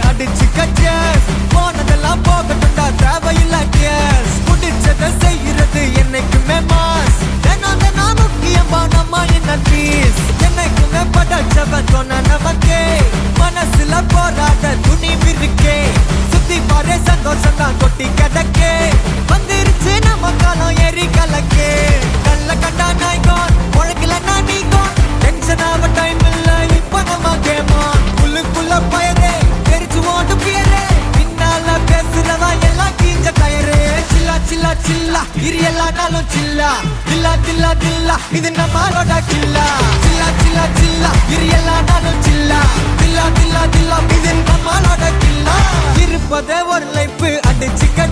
அடிச்சுக்க cheers. போனதெல்லாம் போகட்டும்டா தேவையில்ல கேஸ். முடிச்சதை செய்யறது என்னைக்குமே மாஸ். தினம் தினம் முக்கியமா நம்ம என்ன பீஸ். என்னைக்குமே படைச்சவன் சொன்ன நமக்கே மனசுல போராட துணிவு இருக்கே. சுத்தி பாரு சந்தோஷம் தான் கொட்டி கிடக்கே. வந்துருச்சு நம்ம காலம் ஏறி கலக்கே. நல்ல கண்டா நாய்கோன் உழைக்கலன்னா நீங்கோன். டென்ஷன் ஆக டைம் இல்ல இப்ப நம்ம கேமான். உள்ளுக்குள்ள பயரே தெரிச்சு ஓட்டு பியரே. பின்னால பேசுறவா எல்லாம் கீஞ்ச டயரே. சில்லா சில்லா சில்லா இரு எல்லா நாளும் சில்லா. தில்லா தில்லா தில்லா இது நம்மளோட கில்லா. சில்லா சில்லா சில்லா இரு எல்லா நாளும் சில்லா. தில்லா தில்லா தில்லா இது நம்மளோட கில்லா. இருப்பதே ஒரு லைஃப் அடிச்சுக்க